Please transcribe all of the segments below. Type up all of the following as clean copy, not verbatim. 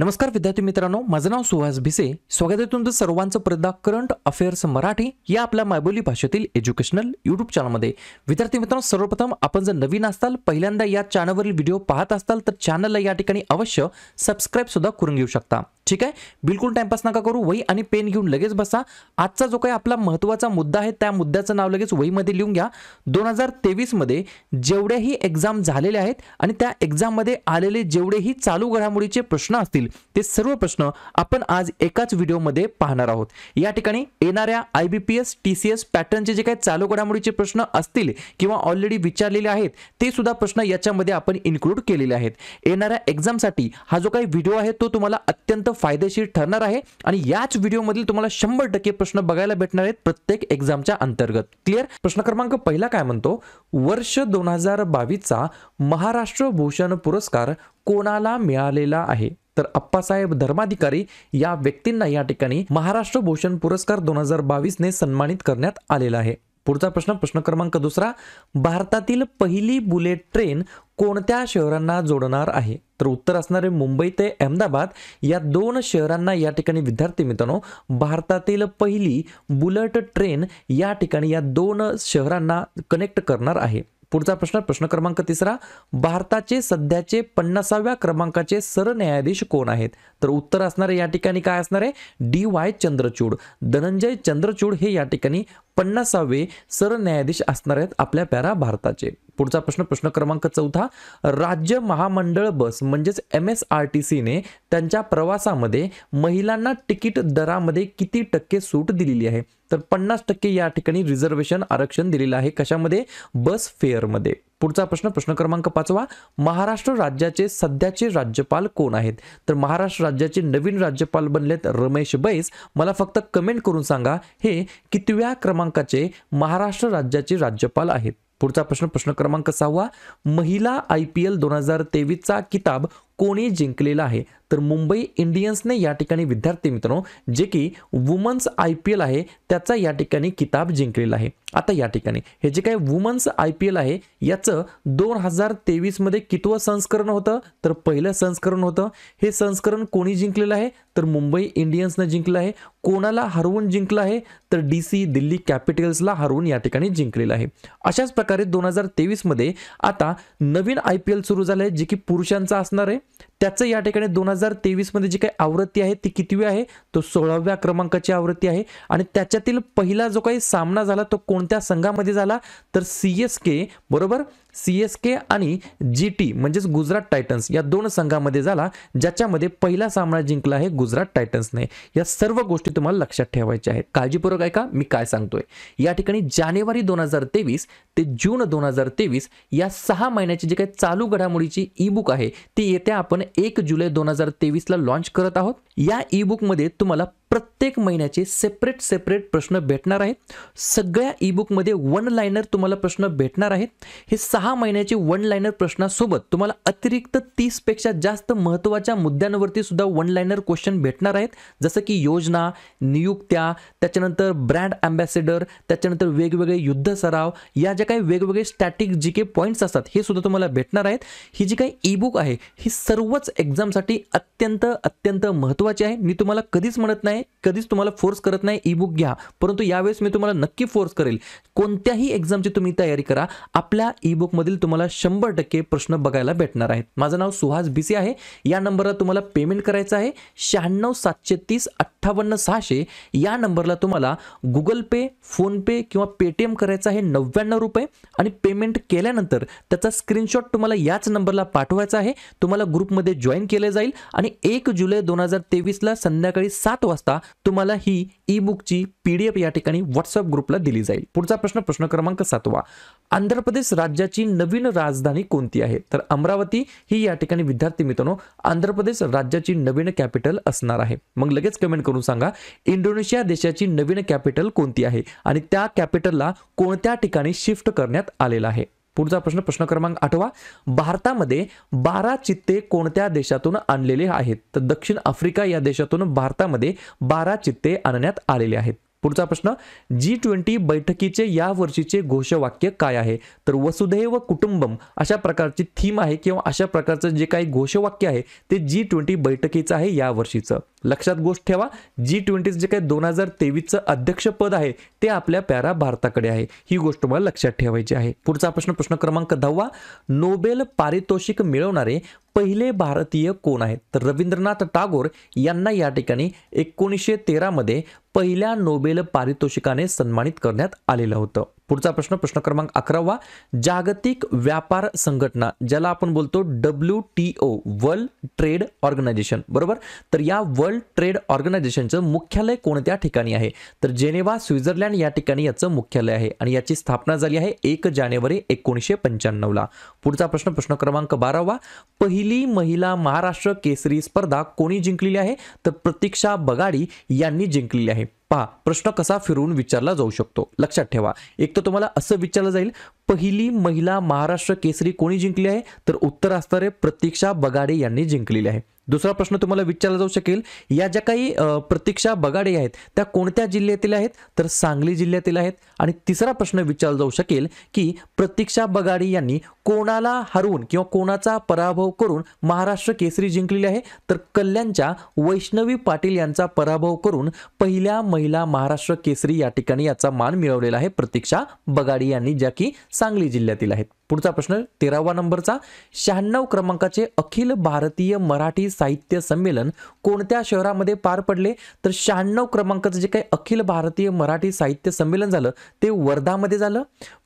नमस्कार विद्यार्थी मित्रांनो, माझं नाव सुहास भिसे. स्वागत आहे तुमचं सर्वांचं परदा करंट अफेअर्स मराठी या आपल्या मायबोली भाषेतील एज्युकेशनल यूट्यूब चॅनलमध्ये. विद्यार्थी मित्रांनो, सर्वप्रथम आपण जर नवीन असाल, पहिल्यांदा या चॅनलवरील व्हिडिओ पाहत असाल तर चॅनलला या ठिकाणी अवश्य सबस्क्राइब सुद्धा करून घेऊ शकता. ठीक आहे, बिलकुल टाइमपास नका करू. वही आणि पेन घेऊन लगेच बसा. आजचा जो काही आपला महत्त्वाचा मुद्दा आहे त्या मुद्द्याचं नाव लगेच वहीमध्ये लिहून घ्या. 2023 मध्ये जेवढेही एग्जाम झालेले आहेत आणि त्या एग्जाम मध्ये आलेले जेवढेही चालू घडामोडीचे प्रश्न असतील ते सर्व प्रश्न आपण आज एकाच व्हिडिओमध्ये पाहणार आहोत. या ठिकाणी येणाऱ्या IBPS TCS पॅटर्नचे जे काही चालू घडामोडीचे प्रश्न असतील किंवा ऑलरेडी विचारलेले आहेत ते सुद्धा प्रश्न याच्यामध्ये आपण इन्क्लूड केलेले आहेत. येणाऱ्या एग्जामसाठी हा जो काही व्हिडिओ आहे तो तुम्हाला अत्यंत फायदेशीर ठरणार आहे आणि याच व्हिडिओमधील तुम्हाला 100% प्रश्न बघायला भेटणार आहेत प्रत्येक एग्जामच्या अंतर्गत. क्लिअर? प्रश्न क्रमांक पहिला काय म्हणतो, वर्ष 2022 चा महाराष्ट्र भूषण पुरस्कार कोणाला मिळालेला आहे? तर अप्पासाहेब धर्माधिकारी या व्यक्तींना या ठिकाणी महाराष्ट्र भूषण पुरस्कार 2022 ने सन्मानित करण्यात आलेला आहे. पुढचा प्रश्न, प्रश्न क्रमांक दुसरा, भारतातील पहिली बुलेट ट्रेन कोणत्या शहरांना जोडणार आहे? तर उत्तर असणारे मुंबई ते अहमदाबाद या दोन शहरांना या ठिकाणी विद्यार्थी मित्रांनो भारतातील पहिली बुलेट ट्रेन या ठिकाणी या दोन शहरांना कनेक्ट करणार आहे. पुढचा प्रश्न, प्रश्न क्रमांक तिसरा, भारताचे सध्याचे 50व्या क्रमांकाचे सरन्यायाधीश कोण आहेत? तर उत्तर असणारे या ठिकाणी काय असणार आहे? DY चंद्रचूड. धनंजय चंद्रचूड हे या ठिकाणी 50वे सरन्यायाधीश असणार आहेत आपल्या प्यारा भारताचे. पुढचा प्रश्न, प्रश्न क्रमांक चौथा, राज्य महामंडळ बस म्हणजेच MSRTC ने त्यांच्या प्रवासामध्ये महिलांना तिकीट दरामध्ये किती टक्के सूट दिलेली आहे? तर 50% या ठिकाणी रिझर्वेशन आरक्षण दिलेलं आहे. कशामध्ये? बस फेअरमध्ये. पुढचा प्रश्न, प्रश्न क्रमांक पाचवा, महाराष्ट्र राज्याचे सध्याचे राज्यपाल कोण आहेत? तर महाराष्ट्र राज्याचे नवीन राज्यपाल बनलेत रमेश बैस. मला फक्त कमेंट करून सांगा हे कितव्या क्रमांकाचे महाराष्ट्र राज्याचे राज्यपाल आहेत. पुढचा प्रश्न, प्रश्न क्रमांक 6, महिला IPL 2023 चा किताब कोणी जिंकलेला आहे? तर मुंबई इंडियन्सने या ठिकाणी विद्यार्थी मित्रांनो जे की वुमन्स IPL आहे त्याचा या ठिकाणी किताब जिंकलेला आहे. आता या ठिकाणी हे जे काही वुमन्स IPL आहे याचं 2023 मध्ये कितवं संस्करण होतं? तर पहिलं संस्करण होतं. हे संस्करण कोणी जिंकलेलं आहे? तर मुंबई इंडियन्सने जिंकलं आहे. कोणाला हरवून जिंकलं आहे? तर DC दिल्ली कॅपिटल्सला हरवून या ठिकाणी जिंकलेलं आहे. अशाच प्रकारे 2023 मध्ये आता नवीन IPL सुरू झालं आहे जे की पुरुषांचा असणार आहे. त्याचं या ठिकाणी 2023 मध्ये जी काही आवृत्ती आहे ती कितवी आहे? तो 16व्या क्रमांकाची आवृत्ती आहे आणि त्याच्यातील पहिला जो काही सामना झाला तो कोणत्या संघामध्ये झाला? तर CSK बरोबर, CSK आणि GT म्हणजेच गुजरात टायटन्स या दोन संघामध्ये झाला, ज्याच्यामध्ये पहिला सामना जिंकला आहे गुजरात टायटन्सने. या सर्व गोष्टी तुम्हाला लक्षात ठेवायच्या आहेत. काळजीपूर्वक ऐका मी काय सांगतोय. या ठिकाणी जानेवारी 2023 ते जून 2023 या 6 महिन्याची जी काही चालू घडामोडीची ई-बुक आहे ती येत्या आपण 1 जुलै 2023 ला लॉन्च करत आहोत. या ई-बुक मध्ये तुम्हाला प्रत्येक महिन्याचे सेपरेट प्रश्न भेटणार आहेत. सगळ्या ई-बुक मध्ये वन लाइनर तुम्हाला प्रश्न भेटणार आहेत. हे 6 महिन्याचे वन लाइनर प्रश्नासोबत तुम्हाला अतिरिक्त 30 पेक्षा जास्त महत्त्वाच्या मुद्द्यांवरती सुद्धा वन लाइनर क्वेश्चन भेटणार आहेत. जसं की योजना, नियुक्त्या, त्याच्यानंतर ब्रँड अँबॅसेडर, त्याच्यानंतर वेगवेगळे युद्ध सराव, या ज्या काही वेगवेगळे स्टॅटिक GK पॉइंट्स असतात हे सुद्धा तुम्हाला भेटणार आहेत. ही जी काही ई-बुक आहे ही सर्वच एक्झामसाठी अत्यंत महत्त्वाची आहे. मी तुम्हाला कधीच म्हणत नाही, कधीच तुम्हाला फोर्स करत नाही ई-बुक घ्या, परंतु यावेळेस मी तुम्हाला नक्की फोर्स करेल. कोणत्याही एक्झामची तुम्ही तयारी करा, आपल्या ई-बुक मधील तुम्हाला 100% प्रश्न बघायला भेटणार आहेत. माझं नाव सुहास भिसे आहे. या नंबरला तुम्हाला पेमेंट करायचं आहे 96730586. या नंबरला तुम्हाला गुगल पे, फोन पे किंवा पेटीएम करायचं आहे 99 रुपये आणि पेमेंट केल्यानंतर त्याचा स्क्रीनशॉट तुम्हाला याच नंबरला पाठवायचा आहे. तुम्हाला ग्रुपमध्ये जॉईन केले जाईल आणि 1 जुलै 2023 ला संध्याकाळी 7 वाजता तुम्हाला ही ई-बुकची PDF या ठिकाणी WhatsApp ग्रुपला दिली जाईल. पुढचा प्रश्न, प्रश्न क्रमांक 7, आंध्र प्रदेश राज्याची नवीन राजधानी कोणती आहे? तर अमरावती ही या ठिकाणी विद्यार्थी मित्रांनो आंध्र प्रदेश राज्याची नवीन कॅपिटल असणार आहे. मग लगेच कमेंट करून सांगा इंडोनेशिया देशाची नवीन कॅपिटल कोणती आहे आणि त्या कॅपिटलला कोणत्या ठिकाणी शिफ्ट करण्यात आलेला आहे. पुढचा प्रश्न, प्रश्न क्रमांक 8, भारतामध्ये 12 चित्ते कोणत्या देशातून आणलेले आहेत? तर दक्षिण आफ्रिका या देशातून भारतामध्ये 12 चित्ते आणण्यात आलेले आहेत. पुढचा प्रश्न, G20 बैठकीचे या वर्षीचे घोषवाक्य काय आहे? तर वसुधैव कुटुंबम अशा प्रकारची थीम आहे किंवा अशा प्रकारचं जे काही घोषवाक्य आहे ते G20 बैठकीचं आहे या वर्षीचं. लक्षात गोष्ट ठेवा, G20 जे काही 2023चं अध्यक्षपद आहे ते आपल्या प्यारा भारताकडे आहे. ही गोष्ट मला लक्षात ठेवायची आहे. पुढचा प्रश्न, प्रश्न क्रमांक 10, नोबेल पारितोषिक मिळवणारे पहिले भारतीय कोण आहेत? तर रवींद्रनाथ टागोर यांना या ठिकाणी 1913 मध्ये पहिल्या नोबेल पारितोषिकाने सन्मानित करण्यात आलेलं होतं. पुढचा प्रश्न, प्रश्न क्रमांक 11, जागतिक व्यापार संघटना ज्याला आपण बोलतो WTO वर्ल्ड ट्रेड ऑर्गनायझेशन, बरोबर? तर या वर्ल्ड ट्रेड ऑर्गनायझेशनचं मुख्यालय कोणत्या ठिकाणी आहे? तर जेनेवा स्वित्झर्लंड या ठिकाणी याचं मुख्यालय आहे आणि याची स्थापना झाली आहे 1 जानेवारी 1995 ला. पुढचा प्रश्न, प्रश्न क्रमांक 12, पहिली महिला महाराष्ट्र केसरी स्पर्धा कोणी जिंकलेली आहे? तर प्रतीक्षा बगाडी यांनी जिंकलेली आहे. पहा, प्रश्न कसा फिरवून विचारला जाऊ शकतो. लक्षात ठेवा, एक तर तुम्हाला असं विचारलं जाईल पहिली महिला महाराष्ट्र केसरी कोणी जिंकली आहे? तर उत्तर असणारे प्रतीक्षा बगाडे यांनी जिंकलेली आहे. दुसरा प्रश्न तुम्हाला विचारला जाऊ शकेल, या ज्या काही प्रतीक्षा बगाडे आहेत त्या कोणत्या जिल्ह्यातील आहेत? तर सांगली जिल्ह्यातील आहेत. आणि तिसरा प्रश्न विचारला जाऊ शकेल की प्रतीक्षा बगाडे यांनी कोणाला हरवून किंवा कोणाचा पराभव करून महाराष्ट्र केसरी जिंकलेली आहे? तर कल्याणच्या वैष्णवी पाटील यांचा पराभव करून पहिल्या महिला महाराष्ट्र केसरी या ठिकाणी याचा मान मिळवलेला आहे प्रतीक्षा बगाडी यांनी, ज्या की सांगली जिल्ह्यातील आहेत. पुढचा प्रश्न 13वा नंबरचा, 96 क्रमांकाचे अखिल भारतीय मराठी साहित्य संमेलन कोणत्या शहरामध्ये पार पडले? तर 96 क्रमांकाचं जे काही अखिल भारतीय मराठी साहित्य संमेलन झालं ते वर्धामध्ये झालं.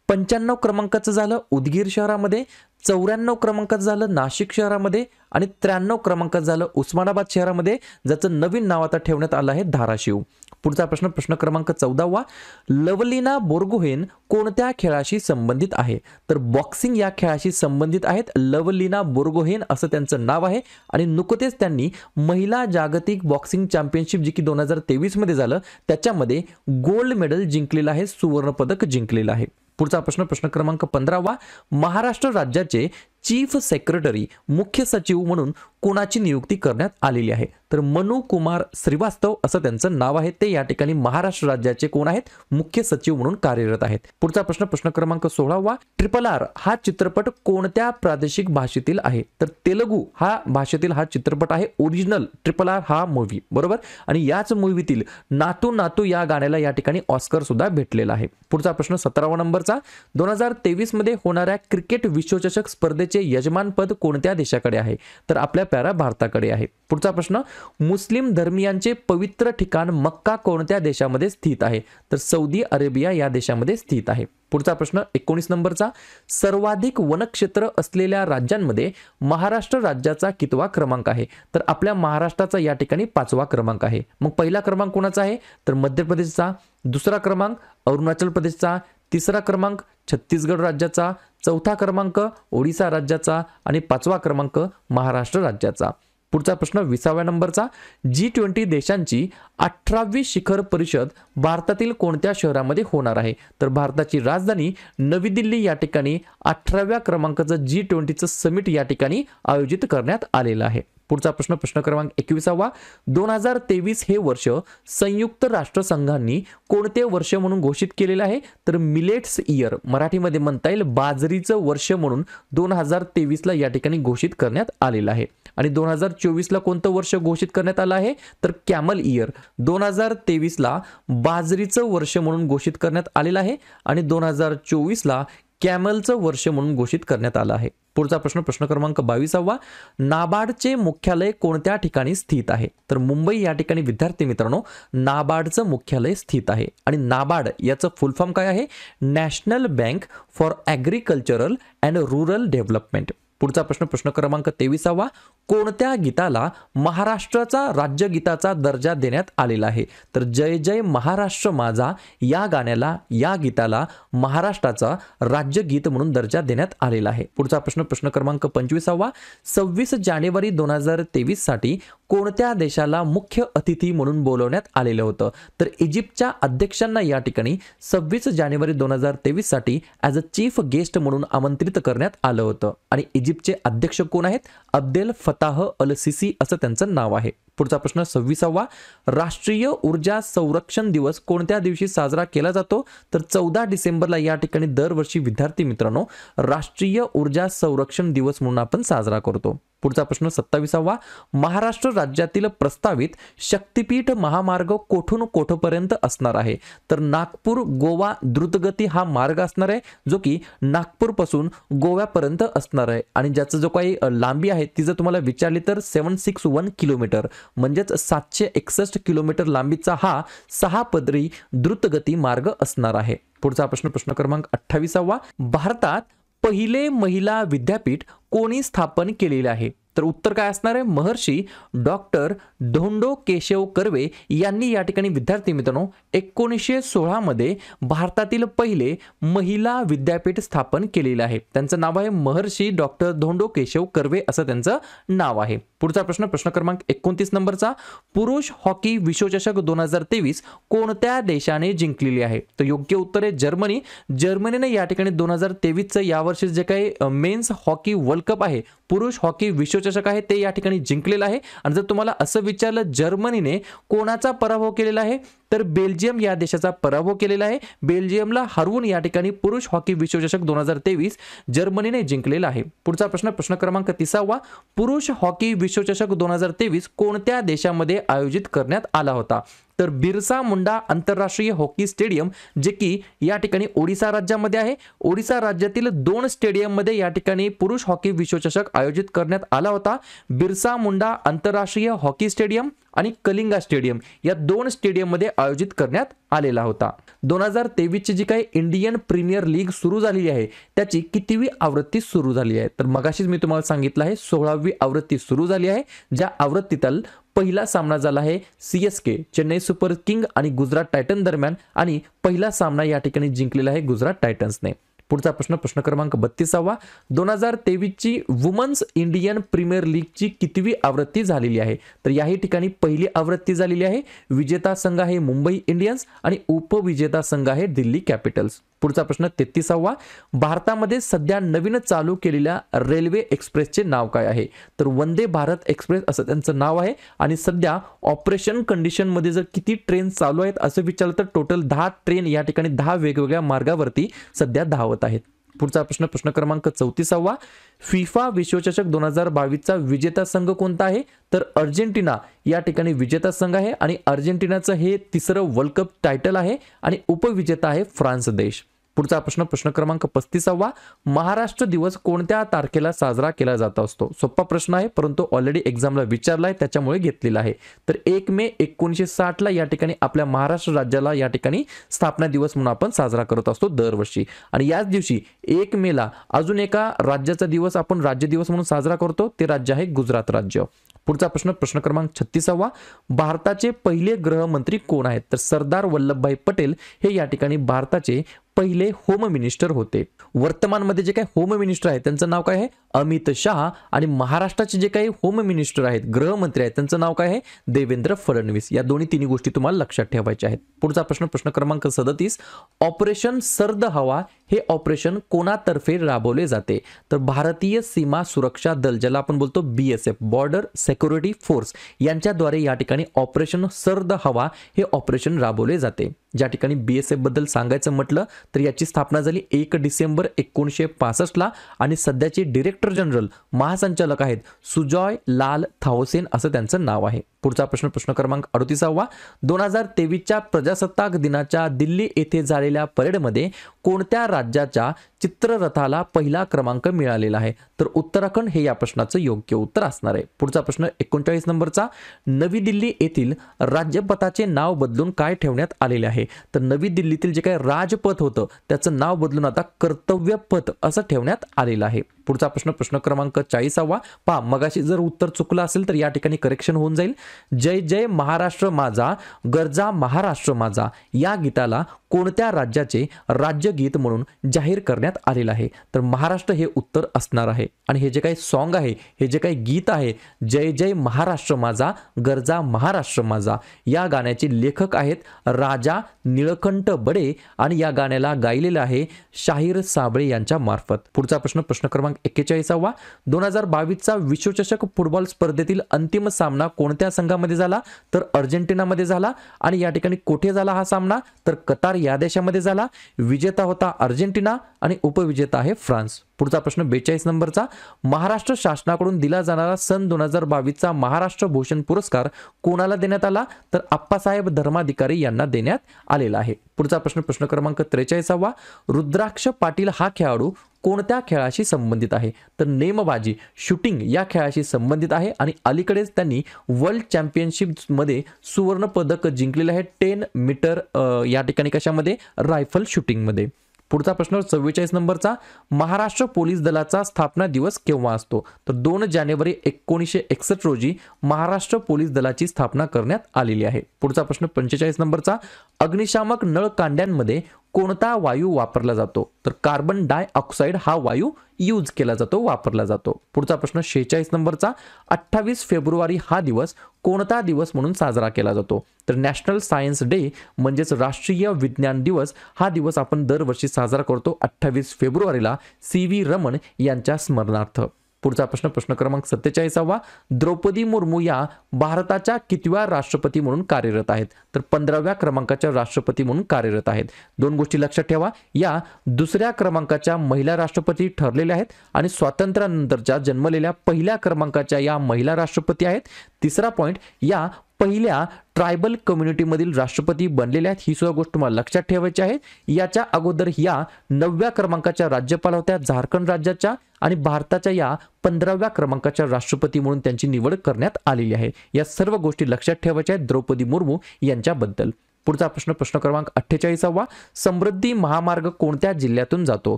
95 क्रमांकाचं झालं उदगीर शहरामध्ये, 94 क्रमांकाचं झालं नाशिक शहरामध्ये आणि 93 क्रमांकाचं झालं उस्मानाबाद शहरामध्ये, ज्याचं नवीन नाव आता ठेवण्यात आलं आहे धाराशिव. पुढचा प्रश्न, प्रश्न क्रमांक 14, लवलीना बोर्गोहेन कोणत्या खेळाशी संबंधित आहे? तर बॉक्सिंग या खेळाशी संबंधित आहेत लवलीना बोर्गोहेन असं त्यांचं नाव आहे. आणि नुकतेच त्यांनी महिला जागतिक बॉक्सिंग चॅम्पियनशिप जी की 2023 मध्ये झालं त्याच्यामध्ये गोल्ड मेडल जिंकलेलं आहे, सुवर्ण पदक जिंकलेलं आहे. पुढचा प्रश्न, प्रश्न क्रमांक 15, महाराष्ट्र राज्याचे चीफ सेक्रेटरी मुख्य सचिव म्हणून कोणाची नियुक्ती करण्यात आलेली आहे? तर मनु कुमार श्रीवास्तव असं त्यांचं नाव आहे. ते या ठिकाणी महाराष्ट्र राज्याचे कोण आहेत? मुख्य सचिव म्हणून कार्यरत आहेत. पुढचा प्रश्न, प्रश्न क्रमांक 16, RRR हा चित्रपट कोणत्या प्रादेशिक भाषेतील आहे? तर तेलुगू हा भाषेतील हा चित्रपट आहे. ओरिजिनल RRR हा मूवी, बरोबर? आणि याच मूवीतील नातू नातू या गाण्याला या ठिकाणी ऑस्कर सुद्धा भेटलेला आहे. पुढचा प्रश्न 17वा नंबरचा, 2023 मध्ये होणाऱ्या क्रिकेट विश्वचषक स्पर्धेचे यजमानपद कोणत्या देशाकडे आहे? तर आपल्या प्यारा भारताकडे आहे. पुढचा प्रश्न, मुस्लिम धर्मियांचे पवित्र ठिकाण मक्का कोणत्या देशामध्ये स्थित आहे? तर सौदी अरेबिया या देशामध्ये स्थित आहे. पुढचा प्रश्न 19 नंबरचा, सर्वाधिक वनक्षेत्र असलेल्या राज्यांमध्ये महाराष्ट्र राज्याचा कितवा क्रमांक आहे? तर आपल्या महाराष्ट्राचा या ठिकाणी 5वा क्रमांक आहे. मग पहिला क्रमांक कोणाचा आहे? तर मध्य प्रदेशचा, दुसरा क्रमांक अरुणाचल प्रदेशचा, तिसरा क्रमांक छत्तीसगड राज्याचा, चौथा क्रमांक ओडिसा राज्याचा आणि 5वा क्रमांक महाराष्ट्र राज्याचा. पुढचा प्रश्न 20व्या नंबरचा, G20 देशांची 18वी शिखर परिषद भारतातील कोणत्या शहरामध्ये होणार आहे? तर भारताची राजधानी नवी दिल्ली या ठिकाणी 18व्या क्रमांकाचं G20चं समिट या ठिकाणी आयोजित करण्यात आलेलं आहे. पुढचा प्रश्न, प्रश्न क्रमांक 21वा, 2023 हे वर्ष संयुक्त राष्ट्रसंघांनी कोणते वर्ष म्हणून घोषित केलेलं आहे? तर मिलेट्स इयर, मराठीमध्ये म्हणता येईल बाजरीचं वर्ष म्हणून 2023 ला या ठिकाणी घोषित करण्यात आलेलं आहे. आणि 2024 ला कोणतं वर्ष घोषित करण्यात आलं आहे? तर कॅमल इयर. 2023 ला बाजरीचं वर्ष म्हणून घोषित करण्यात आलेलं आहे आणि 2024 ला कॅमलचं वर्ष म्हणून घोषित करण्यात आलं आहे. पुढचा प्रश्न, प्रश्न क्रमांक 22वा, नाबार्डचे मुख्यालय कोणत्या ठिकाणी स्थित आहे? तर मुंबई या ठिकाणी विद्यार्थी मित्रांनो नाबार्डचं मुख्यालय स्थित आहे. आणि नाबार्ड याचं फुल फॉर्म काय आहे? National bank for agricultural and rural development. पुढचा प्रश्न, प्रश्न क्रमांक 23वा, कोणत्या गीताला महाराष्ट्राचा राज्यगीताचा दर्जा देण्यात आलेला आहे? तर जय जय महाराष्ट्र माझा या गाण्याला, या गीताला महाराष्ट्राचा राज्यगीत म्हणून दर्जा देण्यात आलेला आहे. पुढचा प्रश्न, प्रश्न क्रमांक 25वा, 26 जानेवारी 2023 साठी कोणत्या देशाला मुख्य अतिथी म्हणून बोलवण्यात आलेलं होतं? तर इजिप्तच्या अध्यक्षांना या ठिकाणी 26 जानेवारी 2023 साठी ॲज अ चीफ गेस्ट म्हणून आमंत्रित करण्यात आलं होतं. आणि इजिप्तचे अध्यक्ष कोण आहेत? अब्देल फताह अल सिसी असं त्यांचं नाव आहे. पुढचा प्रश्न 26वा, राष्ट्रीय ऊर्जा संरक्षण दिवस कोणत्या दिवशी साजरा केला जातो? तर 14 डिसेंबरला या ठिकाणी दरवर्षी विद्यार्थी मित्रांनो राष्ट्रीय ऊर्जा संरक्षण दिवस म्हणून आपण साजरा करतो. पुढचा प्रश्न 27वा, महाराष्ट्र राज्यातील प्रस्तावित शक्तिपीठ महामार्ग कोठून कोठपर्यंत असणार आहे? तर नागपूर गोवा द्रुतगती हा मार्ग असणार आहे, जो की नागपूर पासून गोव्यापर्यंत असणार आहे आणि ज्याचं जो काही लांबी आहे ती जर तुम्हाला विचारली तर 761 किलोमीटर म्हणजेच 761 किलोमीटर लांबीचा हा 6 पदरी द्रुतगती मार्ग असणार आहे. पुढचा प्रश्न क्रमांक 28वा, भारतात पहिले महिला विद्यापीठ कोणी स्थापन केलेले आहे? तर उत्तर काय असणार आहे? महर्षी डॉक्टर धोंडो केशव कर्वे यांनी या ठिकाणी विद्यार्थी मित्रांनो 1916 मध्ये भारतातील पहिले महिला विद्यापीठ स्थापन केलेले आहे. त्यांचं नाव आहे महर्षी डॉक्टर धोंडो केशव कर्वे असं त्यांचं नाव आहे. पुढचा प्रश्न क्रमांक 29 नंबरचा, पुरुष हॉकी विश्वचषक 2023 कोणत्या देशाने जिंकलेली आहे? तर योग्य उत्तर आहे जर्मनी. जर्मनीने या ठिकाणी 2023चं यावर्षी जे काही मेन्स हॉकी वर्ल्ड कप आहे, पुरुष हॉकी विश्वचषक आहे ते या ठिकाणी जिंकलेलं आहे. आणि जर तुम्हाला असं विचारलं जर्मनीने कोणाचा पराभव केलेला आहे तर बेल्जियम या देशाचा पराभव केलेला आहे. बेल्जियमला हरवून या ठिकाणी पुरुष हॉकी विश्वचषक 2023 जर्मनीने जिंकलेला आहे. पुढचा प्रश्न क्रमांक 30वा, पुरुष हॉकी विश्वचषक 2023 कोणत्या देशामध्ये आयोजित करण्यात आला होता? तर बिरसा मुंडा आंतरराष्ट्रीय हॉकी स्टेडियम जे की या ठिकाणी ओडिसा राज्यामध्ये आहे. ओडिसा राज्यातील 2 स्टेडियममध्ये या ठिकाणी पुरुष हॉकी विश्वचषक आयोजित करण्यात आला होता. बिरसा मुंडा आंतरराष्ट्रीय हॉकी स्टेडियम आणि कलिंगा स्टेडियम या 2 स्टेडियममध्ये आयोजित करण्यात आलेला होता. 2023 ची जी काही इंडियन प्रीमियर लीग सुरू झालेली आहे त्याची कितीवी आवृत्ती सुरू झाली आहे? तर मगाशीच मी तुम्हाला सांगितलं आहे 16वी आवृत्ती सुरू झाली आहे. ज्या आवृत्तीतील पहिला सामना झाला आहे CSK चेन्नई सुपर किंग आणि गुजरात टायटन दरम्यान आणि पहिला सामना या ठिकाणी जिंकलेला आहे गुजरात टायटन्सने. पुढचा प्रश्न क्रमांक 32वा, 2023 ची वुमन्स इंडियन प्रीमियर लीगची कितवी आवृत्ती झालेली आहे? तर याही ठिकाणी पहिली आवृत्ती झालेली आहे. विजेता संघ आहे मुंबई इंडियन्स आणि उपविजेता संघ आहे दिल्ली कॅपिटल्स. पुढचा प्रश्न 33वा, भारतामध्ये सध्या नवीन चालू केलेल्या रेल्वे एक्सप्रेसचे नाव काय आहे? तर वंदे भारत एक्सप्रेस असं त्यांचं नाव आहे आणि सध्या ऑपरेशन कंडिशन मध्ये जर किती ट्रेन चालू आहेत असं विचारलं तर टोटल 10 ट्रेन या ठिकाणी 10 वेगवेगळ्या मार्गावरती सध्या धावत आहेत. पुढचा प्रश्न क्रमांक 34वा, फिफा विश्वचषक 2022 चा विजेता संघ कोणता आहे? तर अर्जेंटिना या ठिकाणी विजेता संघ आहे आणि अर्जेंटिनाचं हे 3रं वर्ल्ड कप टायटल आहे आणि उपविजेता आहे फ्रान्स देश. पुढचा प्रश्न क्रमांक 35वा, महाराष्ट्र दिवस कोणत्या तारखेला साजरा केला जात असतो? सोपा प्रश्न आहे परंतु ऑलरेडी एक्झामला विचारलाय त्याच्यामुळे घेतलेला आहे. तर 1 मे 1960 ला या ठिकाणी आपल्या महाराष्ट्र राज्याला या ठिकाणी स्थापना दिवस म्हणून आपण साजरा करत असतो दरवर्षी आणि याच दिवशी 1 मे ला अजून एका राज्याचा दिवस आपण राज्य दिवस म्हणून साजरा करतो, ते राज्य आहे गुजरात राज्य. पुढचा प्रश्न क्रमांक 36वा, भारताचे पहिले गृहमंत्री कोण आहेत? तर सरदार वल्लभभाई पटेल हे या ठिकाणी भारताचे पहिले होम मिनिस्टर होते. वर्तमानमध्ये जे काही होम मिनिस्टर आहेत त्यांचं नाव काय आहे? अमित शहा. आणि महाराष्ट्राचे जे काही होम मिनिस्टर आहेत गृहमंत्री आहेत त्यांचं नाव काय आहे? देवेंद्र फडणवीस. या तिन्ही गोष्टी तुम्हाला लक्षात ठेवायच्या आहेत. पुढचा प्रश्न क्रमांक 37, ऑपरेशन सर्द हवा हे ऑपरेशन कोणातर्फे राबवले जाते? तर भारतीय सीमा सुरक्षा दल ज्याला आपण बोलतो BSF बॉर्डर सिक्युरिटी फोर्स यांच्याद्वारे या ठिकाणी ऑपरेशन सर्द हवा हे ऑपरेशन राबवले जाते. ज्या ठिकाणी BSF बद्दल सांगायचं म्हटलं तर याची स्थापना झाली 1 डिसेंबर 1965 ला आणि सध्याचे डायरेक्टर जनरल महासंचालक आहेत सुजॉय लाल थाओसेन असं त्यांचं नाव आहे. पुढचा प्रश्न क्रमांक 38वा, 2023 च्या प्रजासत्ताक दिनाच्या दिल्ली येथे झालेल्या परेडमध्ये कोणत्या राज्याच्या चित्ररथाला पहिला क्रमांक मिळालेला आहे? तर उत्तराखंड हे या प्रश्नाचं योग्य उत्तर असणार आहे. पुढचा प्रश्न 39 नंबरचा, नवी दिल्ली येथील राज्यपथाचे नाव बदलून काय ठेवण्यात आलेले आहे? तर नवी दिल्लीतील जे काही राजपथ होतं त्याचं नाव बदलून आता कर्तव्य पथ असं ठेवण्यात आलेलं आहे. पुढचा प्रश्न क्रमांक 40वा, पहा मगाशी जर उत्तर चुकलं असेल तर या ठिकाणी करेक्शन होऊन जाईल. जय जय महाराष्ट्र माझा गर्जा महाराष्ट्र माझा या गीताला कोणत्या राज्याचे राज्यगीत म्हणून जाहीर करण्यात आलेलं आहे? तर महाराष्ट्र हे उत्तर असणार आहे. आणि हे जे काही सॉन्ग आहे हे जे काही गीत आहे जय जय महाराष्ट्र माझा गर्जा महाराष्ट्र माझा या गाण्याचे लेखक आहेत राजा निळकंठ बडे आणि या गाण्याला गायलेलं आहे शाहीर साबळे यांच्या मार्फत. पुढचा प्रश्न क्रमांक 41वा 2022चा विश्वचषक फुटबॉल स्पर्धेतील अंतिम सामना कोणत्या संघामध्ये झाला तर अर्जेंटिनामध्ये झाला आणि या ठिकाणी कुठे झाला हा सामना तर कतार या देशामध्ये झाला. विजेता होता अर्जेंटिना आणि उपविजेता आहे फ्रान्स. पुढचा प्रश्न 42 नंबरचा महाराष्ट्र शासनाकडून दिला जाणारा सन 2022चा महाराष्ट्र भूषण पुरस्कार कोणाला देण्यात आला तर आप्पासाहेब धर्माधिकारी यांना देण्यात आलेला आहे. पुढचा प्रश्न प्रश्न क्रमांक 43वा रुद्राक्ष पाटील हा खेळाडू कोणत्या खेळाशी संबंधित आहे तर नेमबाजी शूटिंग या खेळाशी संबंधित आहे आणि अलीकडेच त्यांनी वर्ल्ड चॅम्पियनशिप मध्ये सुवर्ण पदक जिंकलेले आहे 10 मीटर या ठिकाणी कशामध्ये रायफल शूटिंग मध्ये. पुढचा प्रश्न 44 नंबरचा महाराष्ट्र पोलीस दलाचा स्थापना दिवस केव्हा असतो तर 2 जानेवारी 1961 रोजी महाराष्ट्र पोलीस दलाची स्थापना करण्यात आलेली आहे. पुढचा प्रश्न 45 नंबरचा अग्निशामक नळ कांड्यांमध्ये कोणता वायू वापरला जातो तर कार्बन डायऑक्साइड हा वायू यूज केला जातो वापरला जातो. पुढचा प्रश्न 46 नंबरचा 28 फेब्रुवारी हा दिवस कोणता दिवस म्हणून साजरा केला जातो तर नॅशनल सायन्स डे म्हणजेच राष्ट्रीय विज्ञान दिवस हा दिवस आपण दरवर्षी साजरा करतो 28 फेब्रुवारीला CV रमण यांच्या स्मरणार्थ. पुढचा प्रश्न प्रश्न क्रमांक 47वा द्रौपदी मुर्मू या भारताच्या कितव्या राष्ट्रपती म्हणून कार्यरत आहेत तर 15व्या क्रमांकाच्या राष्ट्रपती म्हणून कार्यरत आहेत. 2 गोष्टी लक्षात ठेवा या दुसऱ्या क्रमांकाच्या महिला राष्ट्रपती ठरलेल्या आहेत आणि स्वातंत्र्यानंतरच्या जन्मलेल्या पहिल्या क्रमांकाच्या या महिला राष्ट्रपती आहेत. तिसरा पॉइंट या पहिल्या ट्रायबल कम्युनिटीमधील राष्ट्रपती बनलेल्या आहेत ही सुद्धा गोष्ट तुम्हाला लक्षात ठेवायची आहे. याच्या अगोदर या 9व्या क्रमांकाच्या राज्यपाल होत्या झारखंड राज्याच्या आणि भारताच्या या 15व्या क्रमांकाच्या राष्ट्रपती म्हणून त्यांची निवड करण्यात आलेली आहे. या सर्व गोष्टी लक्षात ठेवायच्या आहेत द्रौपदी मुर्मू यांच्याबद्दल. पुढचा प्रश्न प्रश्न क्रमांक 48वा समृद्धी महामार्ग कोणत्या जिल्ह्यातून जातो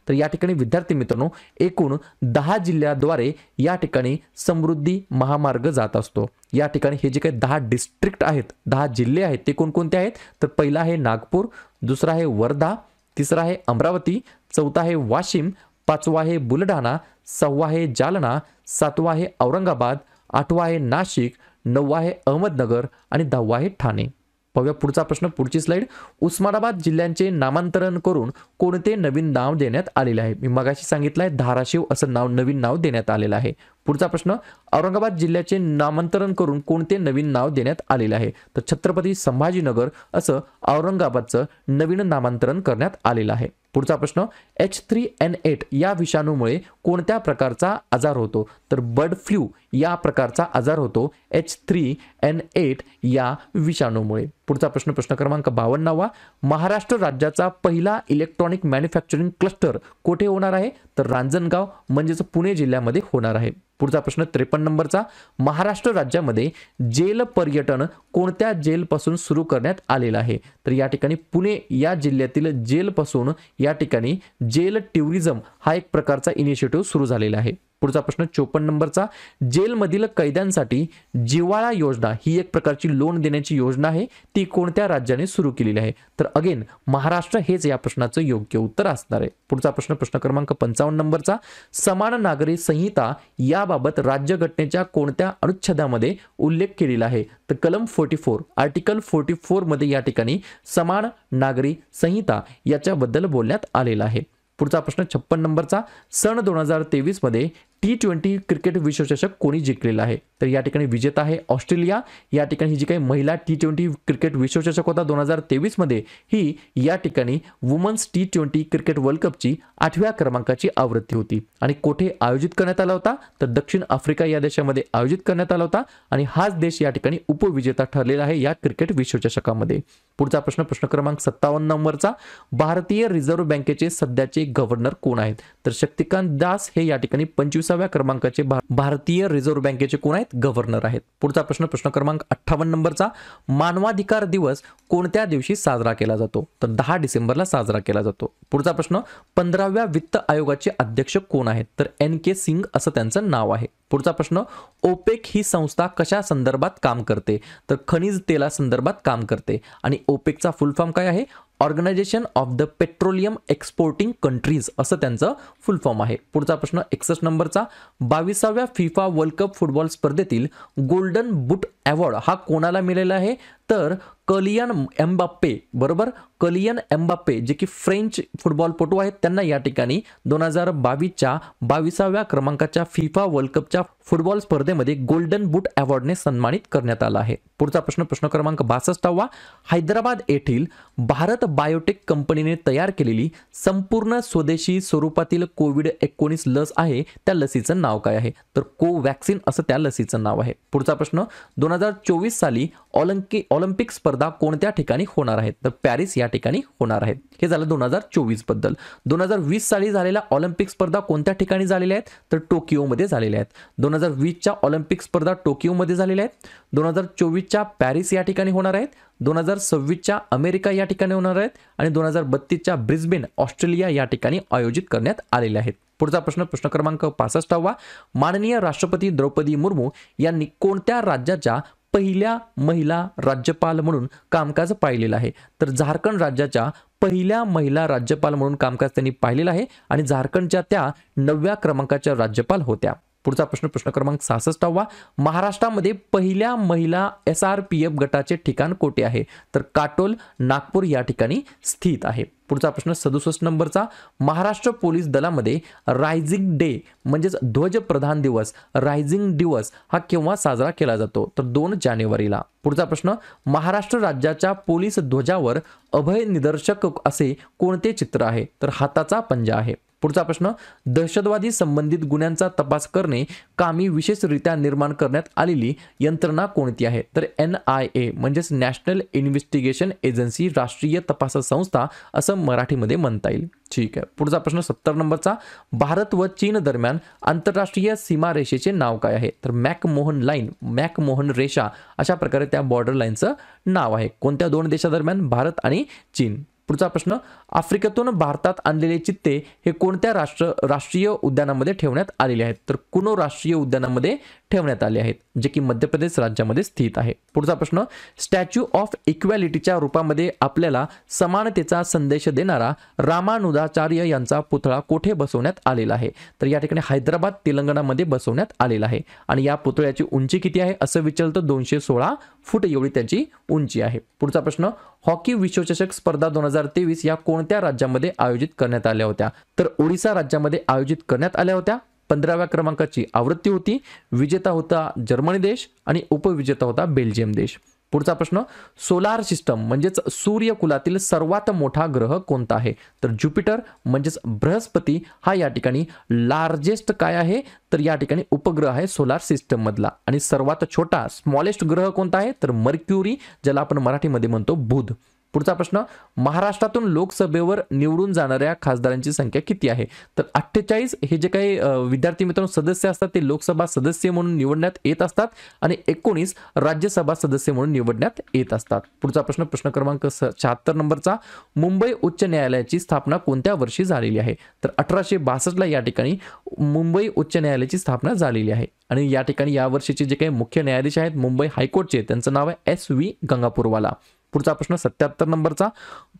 तर या ठिकाणी विद्यार्थी मित्रांनो एकूण 10 जिल्ह्याद्वारे या ठिकाणी समृद्धी महामार्ग जात असतो. या ठिकाणी हे जे काही 10 डिस्ट्रिक्ट आहेत 10 जिल्हे आहेत ते कोणकोणते आहेत तर पहिला आहे नागपूर, दुसरा आहे वर्धा, तिसरा आहे अमरावती, चौथा आहे वाशिम, 5वा आहे बुलढाणा, 6वा आहे जालना, 7वा आहे औरंगाबाद, 8वा आहे नाशिक, 9वा आहे अहमदनगर आणि 10वा आहे ठाणे. पाहूया पुढचा प्रश्न पुढची स्लाइड. उस्मानाबाद जिल्ह्यांचे नामांतरण करून कोणते नवीन नाव देण्यात आलेले आहे. मी मगाशी सांगितलं आहे धाराशिव असं नवीन नाव देण्यात आलेलं आहे. पुढचा प्रश्न औरंगाबाद जिल्ह्याचे नामांतरण करून कोणते नवीन नाव देण्यात आलेले आहे तर छत्रपती संभाजीनगर असं औरंगाबादचं नवीन नामांतरण करण्यात आलेलं आहे. पुढचा प्रश्न H3N8 या विषाणूमुळे कोणत्या प्रकारचा आजार होतो तर बर्ड फ्लू या प्रकारचा आजार होतो H3N8 या विषाणूमुळे. पुढचा प्रश्न प्रश्न क्रमांक 52वा महाराष्ट्र राज्याचा पहिला इलेक्ट्रॉनिक मॅन्युफॅक्चरिंग क्लस्टर कोठे होणार आहे तर रांजणगाव म्हणजेच पुणे जिल्ह्यामध्ये होणार आहे. पुढचा प्रश्न 53 नंबरचा महाराष्ट्र राज्यामध्ये जेल पर्यटन कोणत्या जेलपासून सुरू करण्यात आलेला आहे तर या ठिकाणी पुणे या जिल्ह्यातील जेलपासून या ठिकाणी जेल टुरिझम हा एक प्रकारचा इनिशिएटिव्ह सुरू झालेला आहे. पुढचा प्रश्न 54 नंबरचा जेलमधील कैद्यांसाठी जिव्हाळा योजना ही एक प्रकारची लोन देण्याची योजना आहे ती कोणत्या राज्याने सुरू केलेली आहे तर अगेन महाराष्ट्र हेच या प्रश्नाचं योग्य उत्तर असणार आहे. पुढचा प्रश्न प्रश्न क्रमांक 55 नंबरचा समान नागरी संहिता याबाबत राज्यघटनेच्या कोणत्या अनुच्छेदामध्ये उल्लेख केलेला आहे तर कलम 44 आर्टिकल 44 मध्ये या ठिकाणी समान नागरी संहिता याच्याबद्दल बोलण्यात आलेला आहे. पुढचा प्रश्न 56 नंबरचा सन 2023 मध्ये T20 क्रिकेट विश्वचषक कोणी जिंकलेला आहे तर या ठिकाणी विजेता आहे ऑस्ट्रेलिया. या ठिकाणी ही जी काही महिला T20 क्रिकेट विश्वचषक होता 2023 मध्ये ही या ठिकाणी वुमन्स T20 क्रिकेट वर्ल्ड कपची 8व्या क्रमांकाची आवृत्ती होती आणि कोठे आयोजित करण्यात आला होता तर दक्षिण आफ्रिका या देशामध्ये आयोजित करण्यात आला होता आणि हाच देश या ठिकाणी उपविजेता ठरलेला आहे या क्रिकेट विश्वचषकामध्ये. पुढचा प्रश्न प्रश्न क्रमांक 57 नंबरचा भारतीय रिझर्व्ह बँकेचे सध्याचे गव्हर्नर कोण आहेत तर शक्तिकांत दास हे या ठिकाणी 25व्या क्रमांकाचे भारतीय रिझर्व्ह बँकेचे कोण आहेत गव्हर्नर आहेत. पुढचा प्रश्न प्रश्न क्रमांक 58 नंबरचा मानवाधिकार दिवस कोणत्या दिवशी साजरा केला जातो तर 10 डिसेंबरला साजरा केला जातो. पुढचा प्रश्न 15व्या वित्त आयोगाचे अध्यक्ष कोण आहेत तर NK सिंग असं त्यांचं नाव आहे. पुढचा प्रश्न ओपेक ही संस्था कशा संदर्भात काम करते तर खनिज तेला संदर्भात काम करते आणि ओपेकचा फुल फॉर्म काय आहे organisation of the petroleum exporting countries असं त्यांचं फुल फॉर्म आहे. पुढचा प्रश्न 61 नंबरचा 22व्या फिफा वर्ल्ड कप फुटबॉल स्पर्धेतील गोल्डन बूट अवॉर्ड हा कोणाला मिळालेला आहे तर कलियान एम्बाप्पे बरोबर कलियन एम्बाप्पे जे की फ्रेंच फुटबॉलपटू आहेत त्यांना या ठिकाणी 2022च्या 22व्या क्रमांकाच्या फिफा वर्ल्ड कपच्या फुटबॉल स्पर्धेमध्ये गोल्डन बूट अवॉर्डने सन्मानित करण्यात आलं आहे. पुढचा प्रश्न क्रमांक 62वा. हैदराबाद येथील भारत बायोटेक कंपनीने तयार केलेली संपूर्ण स्वदेशी स्वरूपातील कोविड-19 लस आहे त्या लसीचं नाव काय आहे? तर कोवॅक्सिन असं त्या लसीचं नाव आहे. पुढचा प्रश्न 2024 साली ऑलिम्पिक स्पर्धा कोणत्या ठिकाणी होणार आहेत? तर पॅरिस या ठिकाणी होणार आहेत. हे झालं 2024 बद्दल. 2020 साली झालेल्या ऑलिम्पिक स्पर्धा कोणत्या ठिकाणी झालेल्या आहेत? तर टोकियोमध्ये झालेल्या आहेत. 2020च्या ऑलिम्पिक स्पर्धा टोकियोमध्ये झालेल्या आहेत. 2024च्या पॅरिस या ठिकाणी होणार आहेत. 2026च्या अमेरिका या ठिकाणी होणार आहेत आणि 2032च्या ब्रिस्बेन ऑस्ट्रेलिया या ठिकाणी आयोजित करण्यात आलेले आहेत. पुढचा प्रश्न क्रमांक 65वा. माननीय राष्ट्रपती द्रौपदी मुर्मू यांनी कोणत्या राज्याच्या पहिल्या महिला राज्यपाल म्हणून कामकाज पाहिलेलं आहे? तर झारखंड राज्याच्या पहिल्या महिला राज्यपाल म्हणून कामकाज त्यांनी पाहिलेलं आहे आणि झारखंडच्या त्या 9व्या क्रमांकाच्या राज्यपाल होत्या. पुढचा प्रश्न क्रमांक 66वा. महाराष्ट्रामध्ये पहिल्या महिला SRPF गटाचे ठिकाण कोठे आहे? तर काटोल नागपूर या ठिकाणी स्थित आहे. पुढचा प्रश्न 67 नंबरचा. महाराष्ट्र पोलीस दलामध्ये रायझिंग डे म्हणजेच ध्वज प्रधान दिवस रायझिंग दिवस हा केव्हा साजरा केला जातो? तर 2 जानेवारीला. पुढचा प्रश्न. महाराष्ट्र राज्याच्या पोलीस ध्वजावर अभय निदर्शक असे कोणते चित्र आहे? तर हाताचा पंजा आहे. पुढचा प्रश्न. दहशतवादी संबंधित गुन्ह्यांचा तपास करणे कामी विशेषरित्या निर्माण करण्यात आलेली यंत्रणा कोणती आहे? तर NIA म्हणजेच नॅशनल इन्व्हेस्टिगेशन एजन्सी राष्ट्रीय तपास संस्था असं मराठीमध्ये म्हणता येईल. ठीक आहे. पुढचा प्रश्न 70 नंबरचा. भारत व चीन दरम्यान आंतरराष्ट्रीय सीमारेषेचे नाव काय आहे? तर मॅकमोहन लाईन मॅकमोहन रेषा अशा प्रकारे त्या बॉर्डर लाईनचं नाव आहे. कोणत्या 2 देशादरम्यान? भारत आणि चीन. पुढचा प्रश्न. आफ्रिकेतून भारतात आणलेले चित्ते हे कोणत्या राष्ट्रीय उद्यानामध्ये ठेवण्यात आलेले आहेत? तर कुनो राष्ट्रीय उद्यानामध्ये ठेवण्यात आले आहेत जे की मध्य प्रदेश राज्यामध्ये स्थित आहे. पुढचा प्रश्न. स्टॅच्यू ऑफ इक्वॅलिटीच्या रूपामध्ये आपल्याला समानतेचा संदेश देणारा रामानुजाचार्य यांचा पुतळा कोठे बसवण्यात आलेला आहे? तर या ठिकाणी हैदराबाद तेलंगणामध्ये बसवण्यात आलेला आहे आणि या पुतळ्याची उंची किती आहे असं विचारलं तर 216 फूट एवढी त्याची उंची आहे. पुढचा प्रश्न. हॉकी विश्वचषक स्पर्धा 2023 या कोणत्या राज्यामध्ये आयोजित करण्यात आल्या होत्या? तर ओडिशा राज्यामध्ये आयोजित करण्यात आल्या होत्या. 15व्या क्रमांकाची आवृत्ती होती. विजेता होता जर्मनी देश आणि उपविजेता होता बेल्जियम देश. पुढचा प्रश्न. सोलार सिस्टम म्हणजेच सूर्यकुलातील सर्वात मोठा ग्रह कोणता आहे? तर ज्युपिटर म्हणजेच बृहस्पती हा या ठिकाणी लार्जेस्ट काय आहे? तर या ठिकाणी उपग्रह आहे सोलार सिस्टम मधला. आणि सर्वात छोटा स्मॉलेस्ट ग्रह कोणता आहे? तर मर्क्युरी ज्याला आपण मराठीमध्ये म्हणतो बुध. पुढचा प्रश्न. महाराष्ट्रातून लोकसभेवर निवडून जाणाऱ्या खासदारांची संख्या किती आहे? तर 48 हे जे काही विद्यार्थी मित्रांनो सदस्य असतात ते लोकसभा सदस्य म्हणून निवडण्यात येत असतात आणि 19 राज्यसभा सदस्य म्हणून निवडण्यात येत असतात. पुढचा प्रश्न क्रमांक 76 नंबरचा. मुंबई उच्च न्यायालयाची स्थापना कोणत्या वर्षी झालेली आहे? तर 1862 या ठिकाणी मुंबई उच्च न्यायालयाची स्थापना झालेली आहे आणि या ठिकाणी या वर्षीचे जे काही मुख्य न्यायाधीश आहेत मुंबई हायकोर्टचे त्यांचं नाव आहे SV गंगापूरवाला. पुढचा प्रश्न 77 नंबरचा.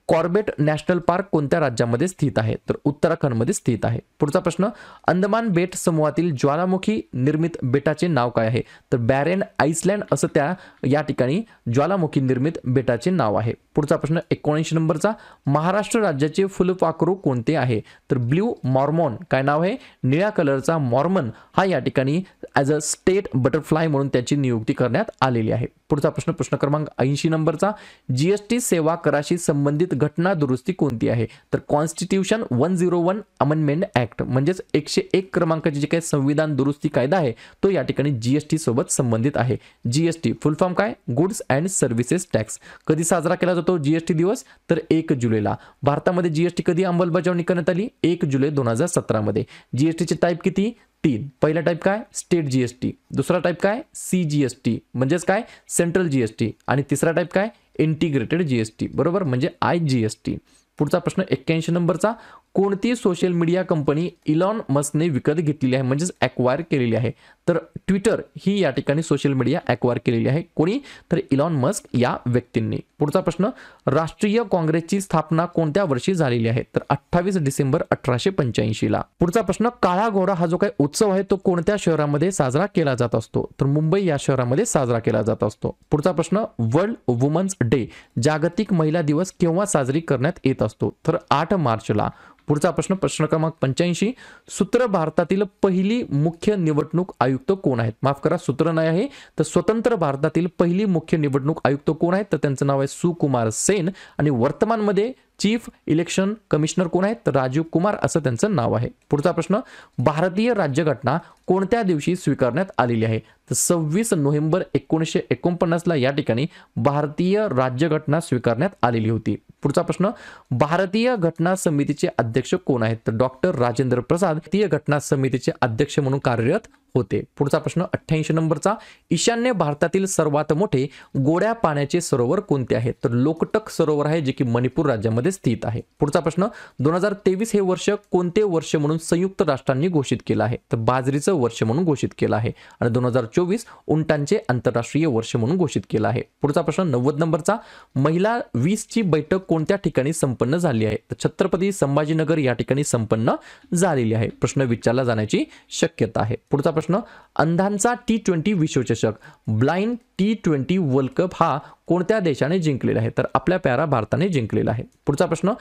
कॉर्बेट नॅशनल पार्क कोणत्या राज्यामध्ये स्थित आहे? तर उत्तराखंडमध्ये स्थित आहे. पुढचा प्रश्न. अंदमान बेट समूहातील ज्वालामुखी निर्मित बेटाचे नाव काय आहे? तर बॅरेन आइसलँड असं त्या या ठिकाणी ज्वालामुखी निर्मित बेटाचे नाव आहे. पुढचा प्रश्न 79 नंबरचा. महाराष्ट्र राज्याचे फुलपाखरू कोणते आहे? तर ब्ल्यू मॉर्मॉन काय नाव आहे? निळ्या कलरचा मॉर्मन हा या ठिकाणी ॲज अ स्टेट बटरफ्लाय म्हणून त्याची नियुक्ती करण्यात आलेली आहे. पुढचा प्रश्न क्रमांक 80 नंबरचा. GST सेवा कराशी संबंधित घटना दुरुस्ती कोणती आहे? तर कॉन्स्टिट्यूशन 101 अमेंडमेंट ऍक्ट म्हणजेच 101 क्रमांकाची जे काही संविधान दुरुस्ती कायदा आहे तो या ठिकाणी GST सोबत संबंधित आहे. GST फुल फॉर्म काय? Goods and services tax. कधी साजरा केला जातो GST दिवस? तर 1 जुलैला. भारतामध्ये GST कधी अंमलबजावणी करण्यात आली? 1 जुलै 2017 मध्ये. GST चे टाईप किती? 3. पहिला टाईप काय? State GST. दुसरा टाईप काय? CGST म्हणजेच काय? Central GST. आणि तिसरा टाईप काय? इंटिग्रेटेड GST बरोबर म्हणजे IGST. पुढचा प्रश्न 81 नंबरचा. कोणती सोशल मीडिया कंपनी इलॉन मस्कने विकत घेतलेली आहे म्हणजेच ॲक्वायर केलेली आहे? तर ट्विटर ही या ठिकाणी सोशल मीडिया ॲक्वायर केलेली आहे. कोणी? तर इलॉन मस्क या व्यक्तींनी. पुढचा प्रश्न, राष्ट्रीय काँग्रेसची स्थापना कोणत्या वर्षी झालेली आहे? तर 28 डिसेंबर 1885 ला. पुढचा प्रश्न, काळा घोडा हा जो काही उत्सव आहे तो कोणत्या शहरामध्ये साजरा केला जात असतो? तर मुंबई या शहरामध्ये साजरा केला जात असतो. पुढचा प्रश्न, वर्ल्ड वुमन्स डे जागतिक महिला दिवस केव्हा साजरी करण्यात येत असतो? तर 8 मार्चला. पुढचा प्रश्न, प्रश्न क्रमांक 85, सूत्र भारतातील पहिली मुख्य निवडणूक आयुक्त कोण आहेत? माफ करा, सूत्र नाही आहे, तर स्वतंत्र भारतातील पहिली मुख्य निवडणूक आयुक्त कोण आहेत? तर त्यांचं नाव आहे सुकुमार सेन आणि वर्तमानमध्ये चीफ इलेक्शन कमिशनर कोण आहेत? तर राजीव कुमार असं त्यांचं नाव आहे. पुढचा प्रश्न, भारतीय राज्यघटना कोणत्या दिवशी स्वीकारण्यात आलेली आहे? तर 26 नोव्हेंबर 1949 ला या ठिकाणी भारतीय राज्यघटना स्वीकारण्यात आलेली होती. पुढचा प्रश्न, भारतीय घटना समितीचे अध्यक्ष कोण आहेत? तर डॉक्टर राजेंद्र प्रसाद भारतीय घटना समितीचे अध्यक्ष म्हणून कार्यरत होते. पुढचा प्रश्न 88 नंबरचा, ईशान्य भारतातील सर्वात मोठे गोड्या पाण्याचे सरोवर कोणते आहे? तर लोकटक सरोवर आहे जे की मणिपूर राज्यामध्ये स्थित आहे. पुढचा प्रश्न, 2023 हे वर्ष कोणते वर्ष म्हणून संयुक्त राष्ट्रांनी घोषित केलं आहे? तर बाजरीचं वर्ष म्हणून घोषित केलं आहे आणि 2024 उंटांचे आंतरराष्ट्रीय वर्ष म्हणून घोषित केलं आहे. पुढचा प्रश्न 90 नंबरचा, महिला 20 ची बैठक कोणत्या ठिकाणी संपन्न झाली आहे? तर छत्रपती संभाजीनगर या ठिकाणी संपन्न झालेली आहे. प्रश्न विचारला जाण्याची शक्यता आहे. पुढचा प्रश्न, अंधांचा T20 विश्वचषक ब्लाइंड T20 वर्ल्ड कप हा कोणत्या देशाने जिंकलेला आहे? तर आपल्या प्यारा भारताने जिंकलेला आहे. पुढचा प्रश्न,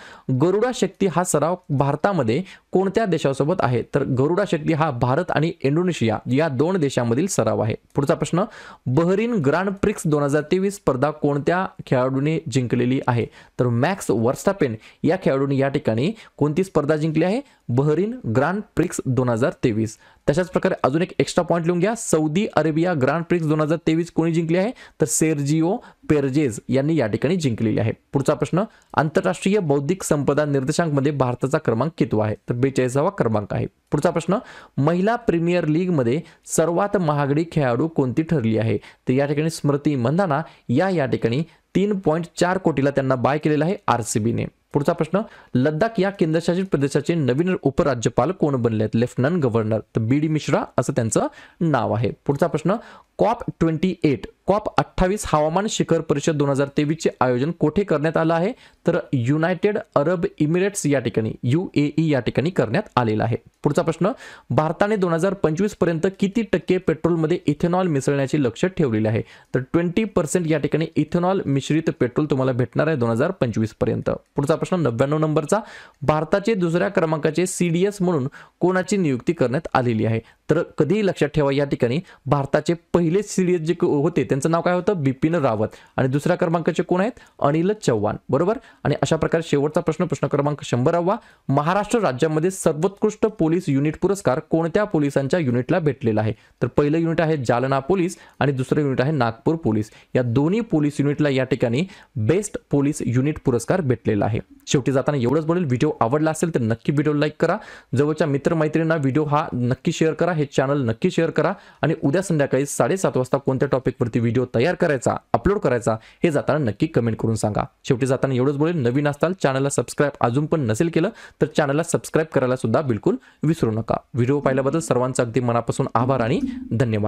गरुडा शक्ती हा सराव भारतामध्ये कोणत्या देशासोबत आहे? तर गरुडा शक्ती हा भारत आणि इंडोनेशिया या 2 देशांमधील सराव आहे. पुढचा प्रश्न, बहरीन ग्रँड प्रिक्स 2023 स्पर्धा कोणत्या खेळाडूने जिंकलेली आहे? तर मॅक्स वर्स्टापेन या खेळाडूने या ठिकाणी कोणती स्पर्धा जिंकली आहे? Bahrain grand prix 2023. तशाच प्रकारे अजून एक एक्स्ट्रा पॉइंट लिहून घ्या, सौदी अरेबिया ग्रँड प्रिक्स 2023 कोणी जिंकली आहे? तर सेर्जिओ पेरजेज यांनी या ठिकाणी जिंकलेली आहे. पुढचा प्रश्न, आंतरराष्ट्रीय बौद्धिक संपदा निर्देशांक मध्ये भारताचा क्रमांक कितवा आहे? तर 42वा क्रमांक आहे. पुढचा प्रश्न, महिला प्रीमियर लीग मध्ये सर्वात महागडी खेळाडू कोणती ठरली आहे? तर या ठिकाणी स्मृती मंधाना या ठिकाणी 3.4 कोटीला त्यांना बाय केलेला आहे RCB ने. पुढचा प्रश्न, लडाख या केंद्रशासित प्रदेशाचे नवीन उपराज्यपाल कोण बनले आहेत? Lieutenant governor. तर BD मिश्रा असं त्यांचं नाव आहे. पुढचा प्रश्न, COP28 हवामान शिखर परिषद 2023 चे आयोजन कोठे करण्यात आलं आहे? तर युनायटेड अरब इमिरेट्स या ठिकाणी UAE या ठिकाणी करण्यात आलेला आहे. पुढचा प्रश्न, भारताने 2025 पर्यंत किती टक्के पेट्रोलमध्ये इथेनॉल मिसळण्याचे लक्ष्य ठेवलेले आहे? तर 20% या ठिकाणी इथेनॉल मिश्रित पेट्रोल तुम्हाला भेटणार आहे 2025 पर्यंत. पुढचा प्रश्न 99 नंबरचा, भारताचे दुसऱ्या क्रमांकाचे CDS म्हणून कोणाची नियुक्ती करण्यात आलेली आहे? तर कधी लक्षात ठेवा, या ठिकाणी भारताचे पहिले CDS जे होते त्यांचं नाव काय होतं? बिपिन रावत आणि दुसऱ्या क्रमांकाचे कोण आहेत? अनिल चव्हाण. बरोबर. आणि अशा प्रकारे शेवटचा प्रश्न, प्रश्न क्रमांक 100वा, महाराष्ट्र राज्यामध्ये सर्वोत्कृष्ट पोलीस युनिट पुरस्कार कोणत्या पोलिसांच्या युनिटला भेटलेला आहे? तर पहिलं युनिट आहे जालना पोलीस आणि दुसरं युनिट आहे नागपूर पोलीस. या दोन्ही पोलीस युनिटला या ठिकाणी बेस्ट पोलीस युनिट पुरस्कार भेटलेला आहे. शेवटी जाताना एवढंच बोलेल, व्हिडिओ आवडला असेल तर नक्की व्हिडिओ लाईक करा, जवळच्या मित्रमैत्रिणींना व्हिडिओ हा नक्की शेअर करा, हे चॅनल नक्की शेअर करा आणि उद्या संध्याकाळी 7:30 वाजता कोणत्या टॉपिकवरती व्हिडिओ तयार करायचा, अपलोड करायचा हे जाताना नक्की कमेंट करून सांगा. शेवटी जाताना एवढंच बोलेल, नवीन असताल चॅनलला सबस्क्राईब अजून पण नसेल केलं तर चॅनलला सबस्क्राईब करायला सुद्धा बिलकुल विसरू नका. व्हिडिओ पाहिल्याबद्दल सर्वांचा अगदी मनापासून आभार आणि धन्यवाद.